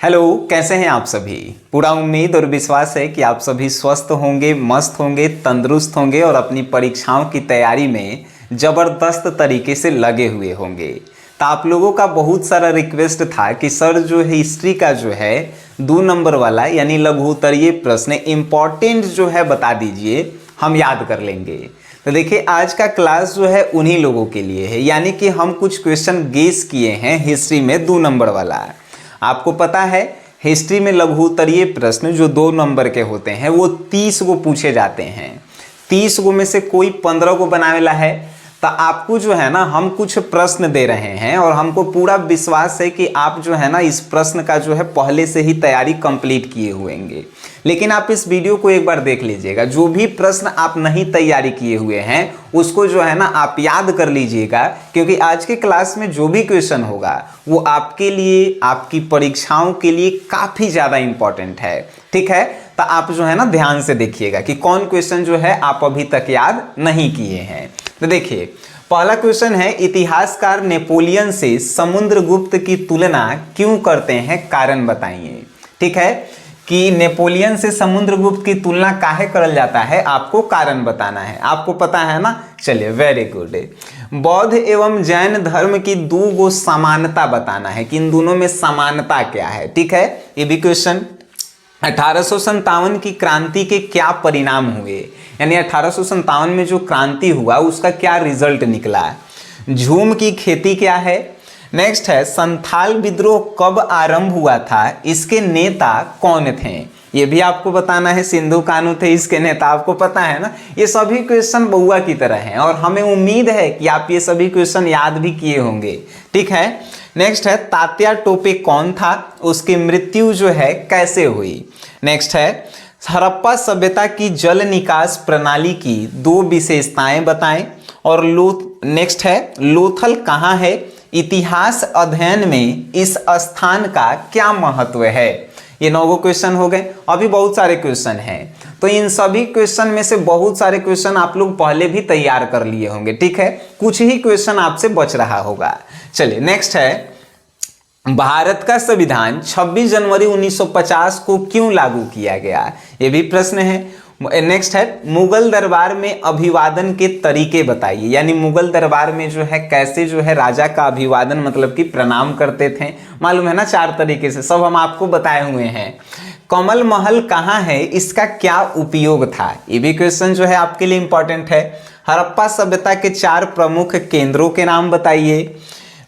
Hello, कैसे हैं आप सभी। पूरा उम्मीद और विश्वास है कि आप सभी स्वस्थ होंगे, मस्त होंगे, तंदुरुस्त होंगे और अपनी परीक्षाओं की तैयारी में ज़बरदस्त तरीके से लगे हुए होंगे। तो आप लोगों का बहुत सारा रिक्वेस्ट था कि सर जो है हिस्ट्री का जो है 2 नंबर वाला यानी लघुत्तरीय प्रश्न इम्पॉर्टेंट जो है बता दीजिए, हम याद कर लेंगे। तो देखिए आज का क्लास जो है उन्हीं लोगों के लिए है, यानी कि हम कुछ क्वेश्चन गेस किए हैं हिस्ट्री में 2 नंबर वाला। आपको पता है हिस्ट्री में लघुत्तरीय प्रश्न जो 2 नंबर के होते हैं वो 30 को पूछे जाते हैं। 30 को में से कोई 15 को बनावेला है। तो आपको जो है ना हम कुछ प्रश्न दे रहे हैं और हमको पूरा विश्वास है कि आप जो है ना इस प्रश्न का जो है पहले से ही तैयारी कंप्लीट किए हुए होंगे। लेकिन आप इस वीडियो को एक बार देख लीजिएगा, जो भी प्रश्न आप नहीं तैयारी किए हुए हैं उसको जो है ना आप याद कर लीजिएगा, क्योंकि आज के क्लास में जो भी क्वेश्चन होगा वो आपके लिए, आपकी परीक्षाओं के लिए काफ़ी ज़्यादा इंपॉर्टेंट है। ठीक है, तो आप जो है ना ध्यान से देखिएगा कि कौन क्वेश्चन जो है आप अभी तक याद नहीं किए हैं। तो देखिए पहला क्वेश्चन है, इतिहासकार नेपोलियन से समुद्रगुप्त की तुलना क्यों करते हैं, कारण बताइए। ठीक है, कि नेपोलियन से समुद्रगुप्त की तुलना काहे करल जाता है, आपको कारण बताना है। आपको पता है ना, चलिए वेरी गुड। बौद्ध एवं जैन धर्म की 2 समानता बताना है कि इन दोनों में समानता क्या है। ठीक है, ये भी क्वेश्चन। 1857 की क्रांति के क्या परिणाम हुए, यानी 1857 में जो क्रांति हुआ उसका क्या रिजल्ट निकला। झूम की खेती क्या है। नेक्स्ट है, संथाल विद्रोह कब आरंभ हुआ था, इसके नेता कौन थे, ये भी आपको बताना है। सिंधु कान्हू थे इसके नेता, आपको पता है ना। ये सभी क्वेश्चन बउआ की तरह हैं और हमें उम्मीद है कि आप ये सभी क्वेश्चन याद भी किए होंगे। ठीक है, नेक्स्ट है, तात्या टोपे कौन था, उसकी मृत्यु जो है कैसे हुई। नेक्स्ट है, हड़प्पा सभ्यता की जल निकास प्रणाली की 2 विशेषताएं बताएं। और नेक्स्ट है, लोथल कहाँ है, इतिहास अध्ययन में इस स्थान का क्या महत्व है। ये 9 क्वेश्चन हो गए। अभी बहुत सारे क्वेश्चन हैं, तो इन सभी क्वेश्चन में से बहुत सारे क्वेश्चन आप लोग पहले भी तैयार कर लिए होंगे। ठीक है, कुछ ही क्वेश्चन आपसे बच रहा होगा। चलिए नेक्स्ट है, भारत का संविधान 26 जनवरी 1950 को क्यों लागू किया गया, ये भी प्रश्न है। नेक्स्ट है, मुगल दरबार में अभिवादन के तरीके बताइए, यानी मुगल दरबार में जो है कैसे जो है राजा का अभिवादन मतलब कि प्रणाम करते थे। मालूम है ना, 4 तरीके से, सब हम आपको बताए हुए हैं। कमल महल कहाँ है, इसका क्या उपयोग था, ये भी क्वेश्चन जो है आपके लिए इंपॉर्टेंट है। हड़प्पा सभ्यता के 4 प्रमुख केंद्रों के नाम बताइए।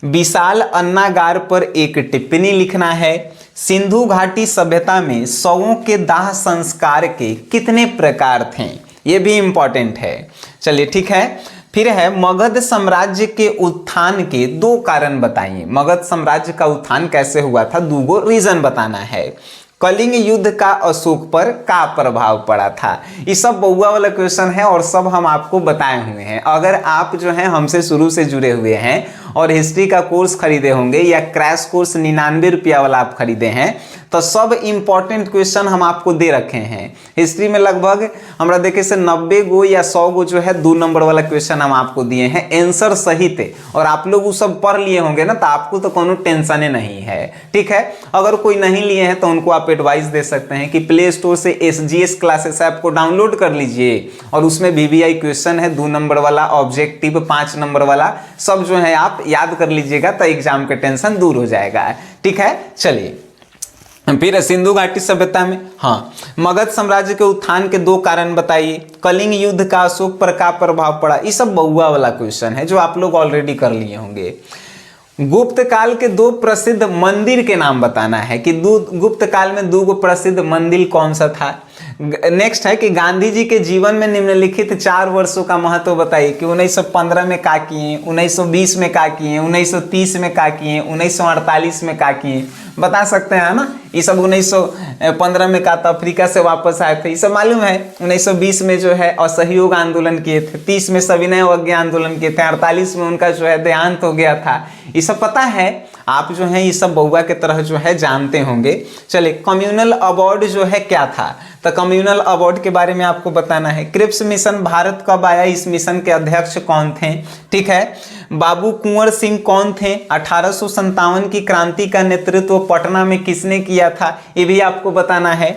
विशाल अन्नागार पर एक टिप्पणी लिखना है। सिंधु घाटी सभ्यता में शवों के दाह संस्कार के कितने प्रकार थे, ये भी इंपॉर्टेंट है। चलिए ठीक है, फिर है, मगध साम्राज्य के उत्थान के 2 कारण बताइए। मगध साम्राज्य का उत्थान कैसे हुआ था, 2 रीजन बताना है। कलिंग युद्ध का अशोक पर क्या प्रभाव पड़ा था, ये सब बउआ वाला क्वेश्चन है और सब हम आपको बताए हुए हैं। अगर आप जो है हमसे शुरू से जुड़े हुए हैं और हिस्ट्री का कोर्स खरीदे होंगे या क्रैश कोर्स 99 रुपया वाला आप खरीदे हैं, तो सब इंपॉर्टेंट क्वेश्चन हम आपको दे रखे हैं। हिस्ट्री में लगभग हमरा देखे से 90 गो या 100 गो जो है 2 नंबर वाला क्वेश्चन हम आपको दिए हैं आंसर सहित, और आप लोग वो सब पढ़ लिए होंगे ना, तो आपको तो कोनो टेंशन नहीं है। ठीक है, अगर कोई नहीं लिए हैं तो उनको आप एडवाइस दे सकते हैं कि प्ले स्टोर से SGS क्लासेस ऐप को डाउनलोड कर लीजिए और उसमें VVI क्वेश्चन है 2 नंबर वाला, ऑब्जेक्टिव 5 नंबर वाला, सब जो है आप याद कर लीजिएगा तो एग्जाम का टेंशन दूर हो जाएगा। ठीक है, चलिए फिर सिंधु घाटी सभ्यता में, हाँ, मगध साम्राज्य के उत्थान के 2 कारण बताइए। कलिंग युद्ध का अशोक पर क्या प्रभाव पड़ा, ये सब बउआ वाला क्वेश्चन है जो आप लोग ऑलरेडी कर लिए होंगे। गुप्त काल के 2 प्रसिद्ध मंदिर के नाम बताना है कि गुप्त काल में 2 प्रसिद्ध मंदिर कौन सा था। नेक्स्ट है कि गांधी जी के जीवन में निम्नलिखित 4 वर्षों का महत्व बताइए कि 1915 में क्या किए, 1920 में क्या किए, 1930 में क्या किए, 1948 में क्या किए, बता सकते हैं ना। ये सब 1915 में का था, अफ्रीका से वापस आए थे, ये सब मालूम है। 1920 में जो है असहयोग आंदोलन किए थे, 30 में सविनय अवज्ञा आंदोलन किए थे, 48 में उनका जो है देहांत हो गया था, ये सब पता है। आप जो है ये सब बउआ के तरह जो है जानते होंगे। चलिए, कम्युनल अवार्ड जो है क्या था, तो कम्युनल अवार्ड के बारे में आपको बताना है। क्रिप्स मिशन भारत कब आया, इस मिशन के अध्यक्ष कौन थे, ठीक है। बाबू कुंवर सिंह कौन थे, 1857 की क्रांति का नेतृत्व पटना में किसने किया था, ये भी आपको बताना है।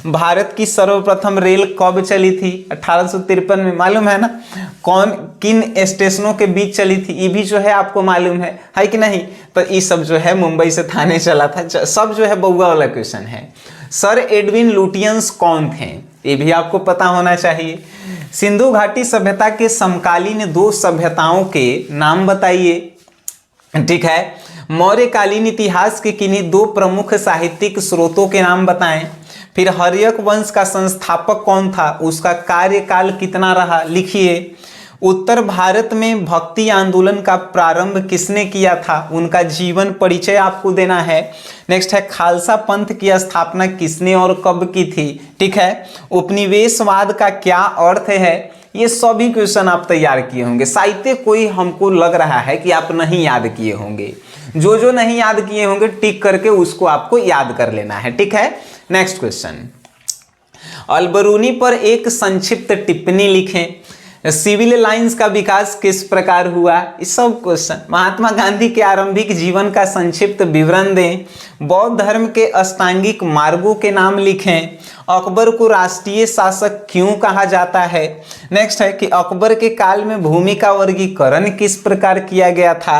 भारत की सर्वप्रथम रेल कब चली थी, 1853 में, मालूम है ना। कौन किन स्टेशनों के बीच चली थी, ये भी जो है आपको मालूम है कि नहीं। तो ये सब जो है मुंबई से थाने चला था, सब जो है बउआ वाला क्वेश्चन है। सर एडविन लुटियंस कौन थे, ये भी आपको पता होना चाहिए। सिंधु घाटी सभ्यता के समकालीन 2 सभ्यताओं के नाम बताइए, ठीक है। मौर्यकालीन इतिहास के किन्हीं 2 प्रमुख साहित्यिक स्रोतों के नाम बताएं। फिर हर्यक वंश का संस्थापक कौन था, उसका कार्यकाल कितना रहा, लिखिए। उत्तर भारत में भक्ति आंदोलन का प्रारंभ किसने किया था, उनका जीवन परिचय आपको देना है। नेक्स्ट है खालसा पंथ की स्थापना किसने और कब की थी, ठीक है। उपनिवेशवाद का क्या अर्थ है, ये सभी क्वेश्चन आप तैयार किए होंगे। साहित्य कोई हमको लग रहा है कि आप नहीं याद किए होंगे, जो नहीं याद किए होंगे टिक करके उसको आपको याद कर लेना है, ठीक है। नेक्स्ट क्वेश्चन, अलबरूनी पर एक संक्षिप्त टिप्पणी लिखें। सिविल लाइंस का विकास किस प्रकार हुआ, इस सब क्वेश्चन। महात्मा गांधी के आरंभिक जीवन का संक्षिप्त विवरण दें। बौद्ध धर्म के अष्टांगिक मार्गों के नाम लिखें। अकबर को राष्ट्रीय शासक क्यों कहा जाता है। नेक्स्ट है कि अकबर के काल में भूमि का वर्गीकरण किस प्रकार किया गया था।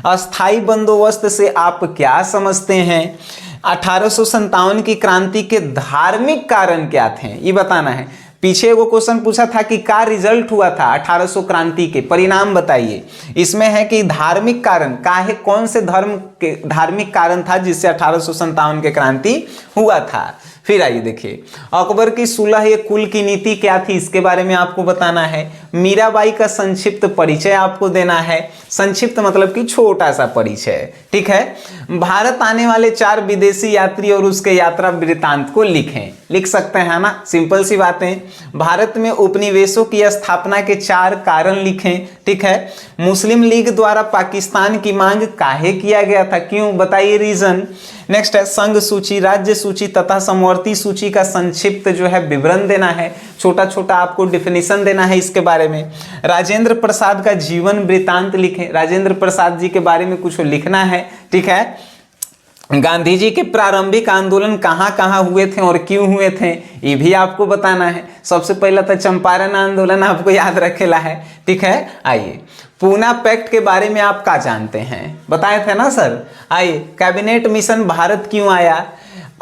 अस्थाई बंदोबस्त से आप क्या समझते हैं। 1857 की क्रांति के धार्मिक कारण क्या थे, ये बताना है। पीछे वो क्वेश्चन पूछा था कि क्या रिजल्ट हुआ था 1800 क्रांति के, परिणाम बताइए। इसमें है कि धार्मिक कारण काहे, कौन से धर्म के धार्मिक कारण था जिससे 1857 के क्रांति हुआ था। फिर आइए देखिए, अकबर की सुलह ये कुल की नीति क्या थी, इसके बारे में आपको बताना है। मीराबाई का संक्षिप्त परिचय आपको देना है। संक्षिप्त मतलब कि छोटा सा परिचय, ठीक है। भारत आने वाले 4 विदेशी यात्री और उसके यात्रा वृत्तांत को लिखें, लिख सकते हैं ना, सिंपल सी बातें। भारत में उपनिवेशों की स्थापना के 4 कारण लिखें, ठीक है। मुस्लिम लीग द्वारा पाकिस्तान की मांग काहे किया गया था, क्यों, बताइए रीजन। नेक्स्ट है संघ सूची, राज्य सूची तथा समवर्ती सूची का संक्षिप्त जो है विवरण देना है, छोटा छोटा आपको डिफिनीशन देना है इसके बारे में। राजेंद्र प्रसाद का जीवन वृत्तांत लिखें, राजेंद्र प्रसाद जी के बारे में कुछ लिखना है, ठीक है। गांधी जी के प्रारंभिक आंदोलन कहाँ कहाँ हुए थे और क्यों हुए थे, ये भी आपको बताना है। सबसे पहला तो चंपारण आंदोलन आपको याद रखेला है, ठीक है। आइए, पूना पैक्ट के बारे में आप क्या जानते हैं, बताए थे ना सर। आइए, कैबिनेट मिशन भारत क्यों आया।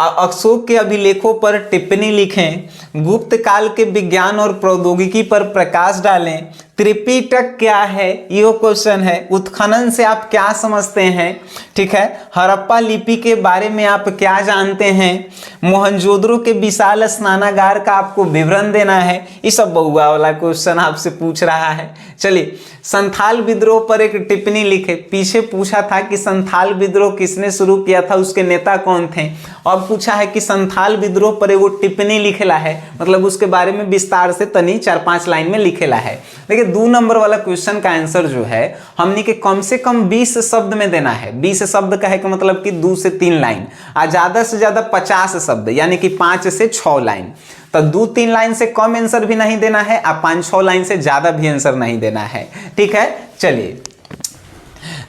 अशोक के अभिलेखों पर टिप्पणी लिखें। गुप्त काल के विज्ञान और प्रौद्योगिकी पर प्रकाश डालें। त्रिपिटक क्या है, ये क्वेश्चन है। उत्खनन से आप क्या समझते हैं, ठीक है। हड़प्पा लिपि के बारे में आप क्या जानते हैं। मोहनजोदड़ो के विशाल स्नानागार का आपको विवरण देना है। ये सब बहुआ वाला क्वेश्चन आपसे पूछ रहा है। चलिए, संथाल विद्रोह पर एक टिप्पणी लिखे। पीछे पूछा था कि संथाल विद्रोह किसने शुरू किया था, उसके नेता कौन थे। अब पूछा है कि संथाल विद्रोह पर एगो टिप्पणी लिखेला है, मतलब उसके बारे में विस्तार से तनी 4-5 लाइन में लिखेला है। देखिए, 2 नंबर वाला क्वेश्चन का आंसर जो है हमने के कम से कम 20 शब्द में देना है। 20 शब्द कहे का मतलब कि 2 से 3 लाइन, और ज्यादा से ज्यादा 50 शब्द, यानी कि 5 से 6 लाइन। तो 2-3 लाइन से कम आंसर भी नहीं देना है, और 5-6 लाइन से ज्यादा भी आंसर नहीं देना है, ठीक है। चलिए,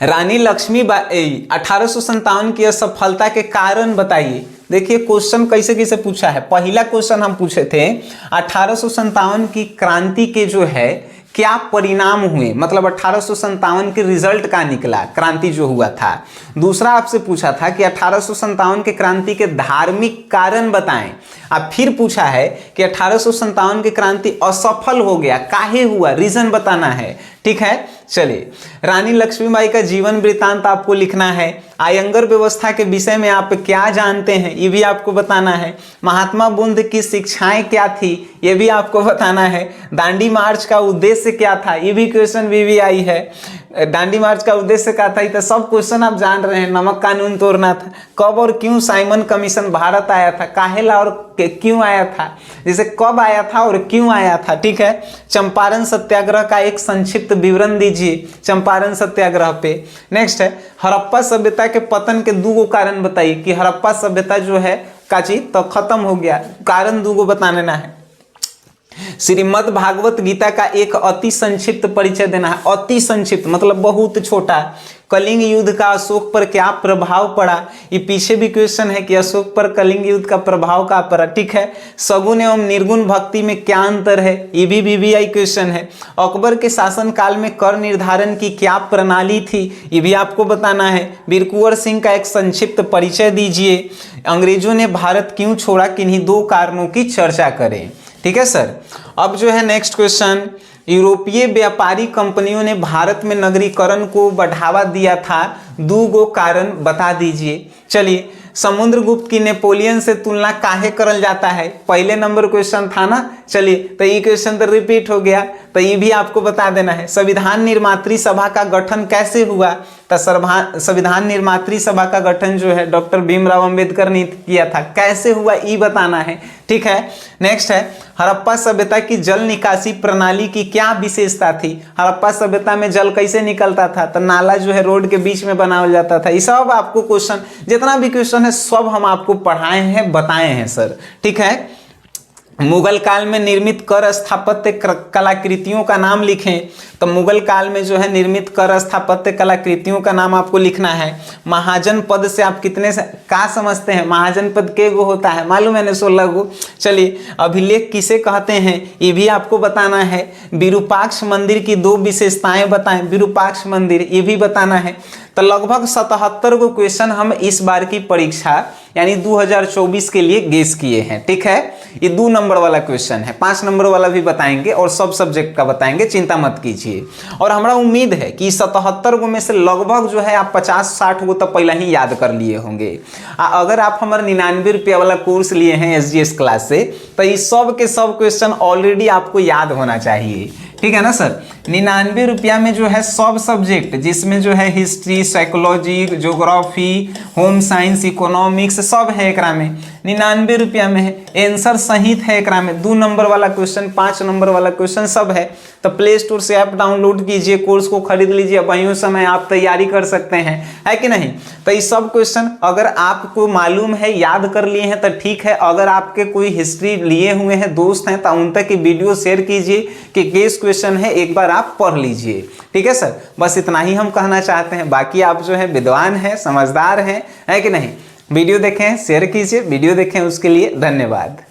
रानी लक्ष्मीबाई 1857 की असफलता के कारण बताइए। देखिए क्वेश्चन कैसे कैसे पूछा है। पहला क्वेश्चन हम पूछे थे 1857 की क्रांति के जो है क्या परिणाम हुए, मतलब 1857 के रिजल्ट का निकला, क्रांति जो हुआ था। दूसरा आपसे पूछा था कि 1857 के क्रांति के धार्मिक कारण बताएं। अब फिर पूछा है कि 1857 की क्रांति असफल हो गया, काहे हुआ, रीजन बताना है, ठीक है। चलिए, रानी लक्ष्मीबाई का जीवन वृत्तांत आपको लिखना है। आयंगर व्यवस्था के विषय में आप क्या जानते हैं, ये भी आपको बताना है। महात्मा बुद्ध की शिक्षाएं क्या थी, ये भी आपको बताना है। दांडी मार्च का उद्देश्य क्या था, ये भी क्वेश्चन भी आई है। दांडी मार्च का उद्देश्य क्या था, तो सब क्वेश्चन आप जान रहे हैं। नमक कानून तोड़ना था। कब और क्यों साइमन कमीशन भारत आया था, काहेला और क्यों आया था, जैसे कब आया था और क्यों आया था, ठीक है। चंपारण सत्याग्रह का एक संक्षिप्त विवरण दीजिए चंपारण सत्याग्रह पे। नेक्स्ट है हड़प्पा सभ्यता के पतन के 2 कारण बताइए कि हड़प्पा सभ्यता जो है का चीज तो खत्म हो गया, कारण 2 गो बता देना है। श्रीमद् भागवत गीता का एक अति संक्षिप्त परिचय देना है, अति संक्षिप्त मतलब बहुत छोटा। कलिंग युद्ध का अशोक पर क्या प्रभाव पड़ा, ये पीछे भी क्वेश्चन है कि अशोक पर कलिंग युद्ध का प्रभाव क्या पड़ा, ठीक है। सगुण एवं निर्गुण भक्ति में क्या अंतर है, ये भी VVI क्वेश्चन है। अकबर के शासन काल में कर निर्धारण की क्या प्रणाली थी, ये भी आपको बताना है। वीर कुंवर सिंह का एक संक्षिप्त परिचय दीजिए। अंग्रेजों ने भारत क्यों छोड़ा, किन्हीं 2 कारणों की चर्चा करें, ठीक है सर। अब जो है नेक्स्ट क्वेश्चन, यूरोपीय व्यापारी कंपनियों ने भारत में नगरीकरण को बढ़ावा दिया था, 2 गो कारण बता दीजिए। चलिए, समुद्रगुप्त की नेपोलियन से तुलना काहे करल जाता है, पहले नंबर क्वेश्चन था ना। चलिए, तो ये क्वेश्चन तो रिपीट हो गया, तो ये भी आपको बता देना है। संविधान निर्मात्री सभा का गठन कैसे हुआ, तो संविधान निर्मात्री सभा का गठन जो है डॉक्टर भीमराव अंबेडकर ने किया था, कैसे हुआ ये बताना है, ठीक है। नेक्स्ट है, हड़प्पा सभ्यता की जल निकासी प्रणाली की क्या विशेषता थी। हड़प्पा सभ्यता में जल कैसे निकलता था, तो नाला जो है रोड के बीच में बनाया जाता था। ये सब आपको क्वेश्चन, जितना भी क्वेश्चन है सब हम आपको पढ़ाए हैं, बताए हैं सर, ठीक है। मुगल काल में निर्मित कर स्थापत्य कलाकृतियों का नाम लिखें, तो मुगल काल में जो है निर्मित कर स्थापत्य कलाकृतियों का नाम आपको लिखना है। महाजन पद से आप कितने का समझते हैं, महाजन पद के गो होता है, मालूम है 16 गो। चलिए, अभिलेख किसे कहते हैं, ये भी आपको बताना है। विरूपाक्ष मंदिर की 2 विशेषताएं बताएं, विरूपाक्ष मंदिर ये भी बताना है। तो लगभग 77 गो क्वेश्चन हम इस बार की परीक्षा यानी 2024 के लिए गेस किए हैं, ठीक है। ये 2 नंबर वाला क्वेश्चन है, 5 नंबर वाला भी बताएंगे और सब सब्जेक्ट का बताएंगे, चिंता मत कीजिए। और हमारा उम्मीद है कि 77 गो में से लगभग जो है आप 50-60 गो तो पहले ही याद कर लिए होंगे। अगर आप हमारे 99 रुपया वाला कोर्स लिए हैं SGS क्लास से, तो ये सब के सब क्वेश्चन ऑलरेडी आपको याद होना चाहिए, ठीक है ना सर। 99 रुपया में जो है सब सब्जेक्ट, जिसमें जो है history, psychology, geography, home science, economics सब है एकरा में, 99 रुपया में है। आंसर सहित है एकरा में, 2 नंबर वाला क्वेश्चन, 5 नंबर वाला क्वेश्चन सब है। तो प्ले स्टोर से ऐप डाउनलोड कीजिए, कोर्स को खरीद लीजिए, वहीं समय आप तैयारी कर सकते हैं, है कि नहीं। तो ये सब क्वेश्चन अगर आपको मालूम है, याद कर लिए हैं तो ठीक है। अगर आपके कोई हिस्ट्री लिए हुए हैं दोस्त हैं तो उन तक की वीडियो शेयर कीजिए कि केस क्वेश्चन है, एक बार आप पढ़ लीजिए, ठीक है सर। बस इतना ही हम कहना चाहते हैं। बाकी आप जो है विद्वान हैं, समझदार हैं, है कि नहीं। वीडियो देखें, शेयर कीजिए, वीडियो देखें, उसके लिए धन्यवाद।